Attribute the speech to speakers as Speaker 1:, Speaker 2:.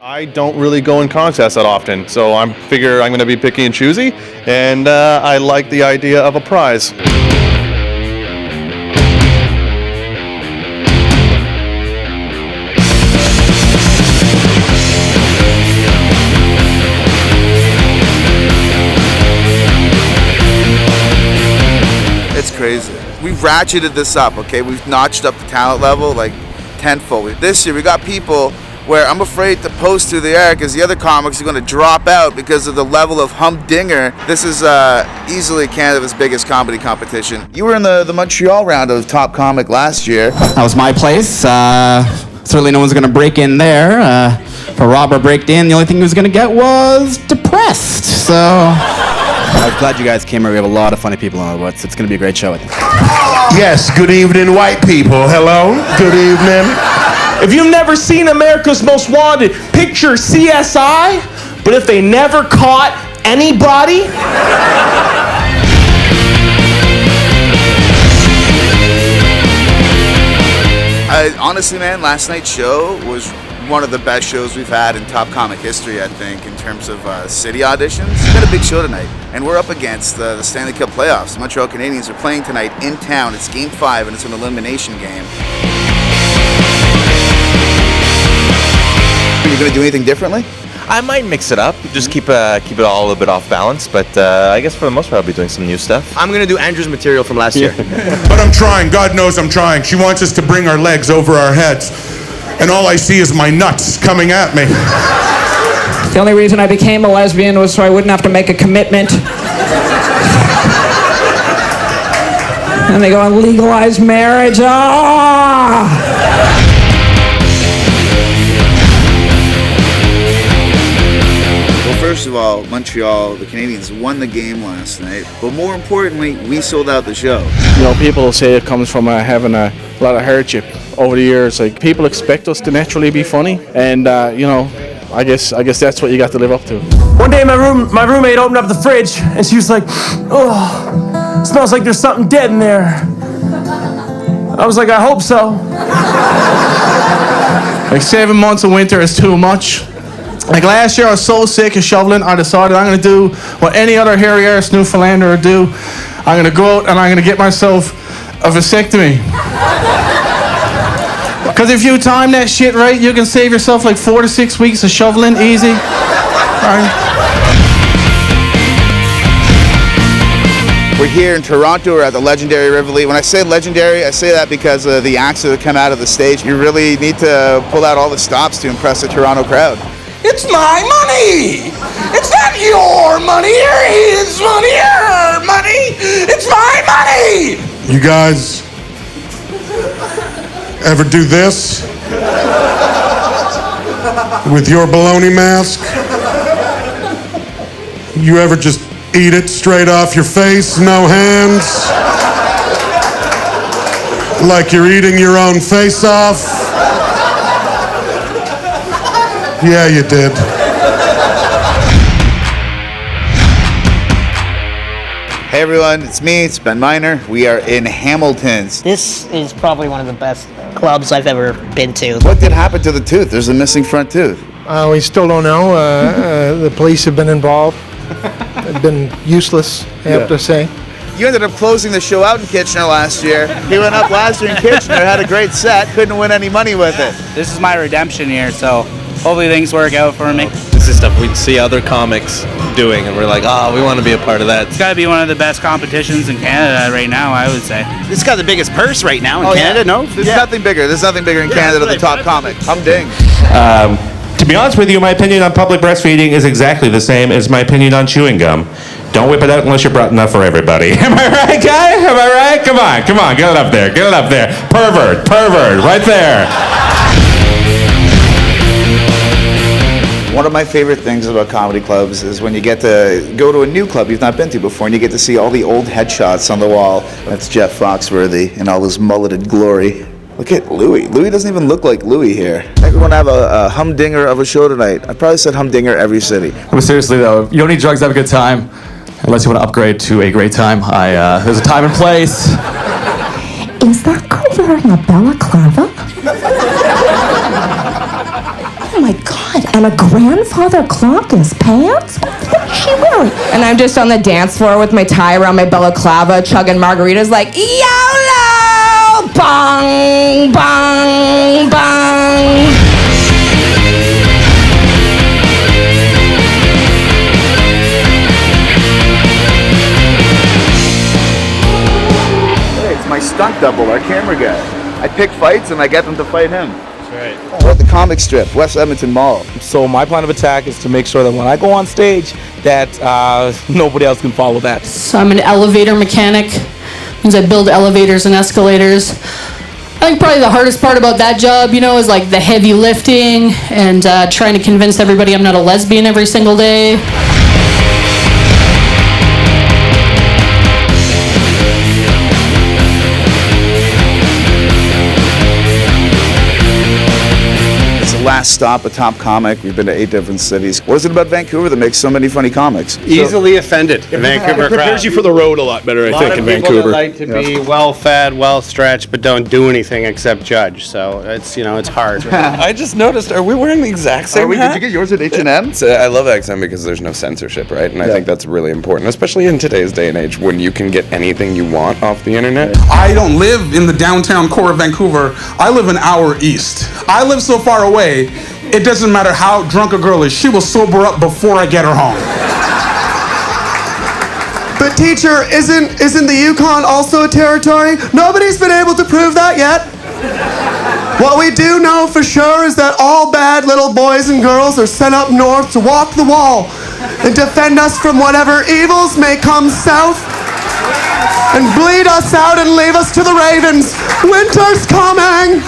Speaker 1: I don't really go in contests that often, so I figure I'm going to be picky and choosy, and I like the idea of a prize.
Speaker 2: It's crazy. We've ratcheted this up, okay? We've notched up the talent level like tenfold. This year we got people where I'm afraid to post through the air because the other comics are going to drop out because of the level of humdinger. This is easily Canada's biggest comedy competition. You were in the Montreal round of Top Comic last year.
Speaker 3: That was my place. Certainly no one's going to break in there. If a robber breaked in, the only thing he was going to get was depressed. So I'm glad you guys came here. We have a lot of funny people on the books. It's going to be a great show, I think.
Speaker 4: Yes, good evening, white people. Hello, good evening.
Speaker 5: If you've never seen America's Most Wanted, picture CSI, but if they never caught anybody.
Speaker 2: Honestly, man, last night's show was one of the best shows we've had in Top Comic history, I think, in terms of city auditions. We've got a big show tonight, and we're up against the Stanley Cup playoffs. The Montreal Canadiens are playing tonight in town. It's Game 5, and it's an elimination game. Are you going to do anything differently?
Speaker 6: I might mix it up, just keep it all a little bit off balance, but I guess for the most part I'll be doing some new stuff.
Speaker 7: I'm going to do Andrew's material from last year.
Speaker 4: But I'm trying. God knows I'm trying. She wants us to bring our legs over our heads, and all I see is my nuts coming at me.
Speaker 8: The only reason I became a lesbian was so I wouldn't have to make a commitment. And they go and legalize marriage.
Speaker 2: First of all, Montreal, the Canadiens won the game last night, but more importantly, we sold out the show.
Speaker 9: You know, people say it comes from having a lot of hardship over the years. Like, people expect us to naturally be funny, and you know, I guess that's what you got to live up to.
Speaker 5: One day my roommate opened up the fridge and she was like, "Oh, it smells like there's something dead in there." I was like, "I hope so."
Speaker 9: Like, 7 months of winter is too much. Like, last year I was so sick of shoveling, I decided I'm going to do what any other hairy-ass Newfoundlander would do. I'm going to go out and I'm going to get myself a vasectomy. Because if you time that shit right, you can save yourself like 4 to 6 weeks of shoveling, easy. Right.
Speaker 2: We're here in Toronto. We're at the legendary Rivoli. When I say legendary, I say that because of the acts that come out of the stage. You really need to pull out all the stops to impress the Toronto crowd.
Speaker 5: It's my money! It's not your money or his money or her money! It's my money!
Speaker 4: You guys ever do this with your baloney mask? You ever just eat it straight off your face, no hands? Like you're eating your own face off? Yeah, you did.
Speaker 2: Hey everyone, it's me, it's Ben Miner. We are in Hamilton's.
Speaker 10: This is probably one of the best clubs I've ever been to.
Speaker 2: What did happen to the tooth? There's a missing front tooth.
Speaker 11: We still don't know. The police have been involved. They've been useless, I have to say.
Speaker 2: You ended up closing the show out in Kitchener last year. He went up last year in Kitchener, had a great set, couldn't win any money with it.
Speaker 12: This is my redemption year, so hopefully things work out for me.
Speaker 6: This is stuff we'd see other comics doing, and we're like, oh, we want to be a part of that.
Speaker 12: It's got to be one of the best competitions in Canada right now, I would say.
Speaker 7: It's got the biggest purse right now in Canada, no?
Speaker 2: There's nothing bigger. There's nothing bigger in Canada than the Top Comic. Humding.
Speaker 13: To be honest with you, my opinion on public breastfeeding is exactly the same as my opinion on chewing gum. Don't whip it out unless you're brought enough for everybody. Am I right, guy? Am I right? Come on, get it up there, Pervert, right there.
Speaker 2: One of my favorite things about comedy clubs is when you get to go to a new club you've not been to before and you get to see all the old headshots on the wall. That's Jeff Foxworthy in all his mulleted glory. Look at Louis. Louis doesn't even look like Louis here. Everyone have a humdinger of a show tonight. I probably said humdinger every city.
Speaker 3: But seriously though, you don't need drugs to have a good time. Unless you want to upgrade to a great time. There's a time and place.
Speaker 14: Is that girl wearing a balaclava? my God, and a grandfather clock in his pants? What is she wearing? And I'm just on the dance floor with my tie around my balaclava, chugging margaritas like, YOLO! Bong, bong, bong.
Speaker 2: It's my stunt double, our camera guy. I pick fights and I get them to fight him.
Speaker 12: That's right.
Speaker 2: We're at the comic strip, West Edmonton Mall.
Speaker 15: So my plan of attack is to make sure that when I go on stage, that nobody else can follow that.
Speaker 16: So I'm an elevator mechanic. Means I build elevators and escalators. I think probably the hardest part about that job, is like the heavy lifting and trying to convince everybody I'm not a lesbian every single day.
Speaker 2: Last stop, a top comic. We've been to 8 different cities. What is it about Vancouver that makes so many funny comics?
Speaker 7: Easily offended in Vancouver.
Speaker 17: It prepares you for the road a lot better, I think, in Vancouver.
Speaker 12: A lot of people that like to be well-fed, well-stretched, but don't do anything except judge. So it's it's hard.
Speaker 6: I just noticed, are we wearing the exact same hat?
Speaker 2: Did you get yours at H&M?
Speaker 6: I love XM because there's no censorship, right? And I think that's really important, especially in today's day and age when you can get anything you want off the internet.
Speaker 9: I don't live in the downtown core of Vancouver. I live an hour east. I live so far away, it doesn't matter how drunk a girl is, she will sober up before I get her home.
Speaker 18: But teacher, isn't the Yukon also a territory? Nobody's been able to prove that yet. What we do know for sure is that all bad little boys and girls are sent up north to walk the wall and defend us from whatever evils may come south and bleed us out and leave us to the ravens. Winter's coming!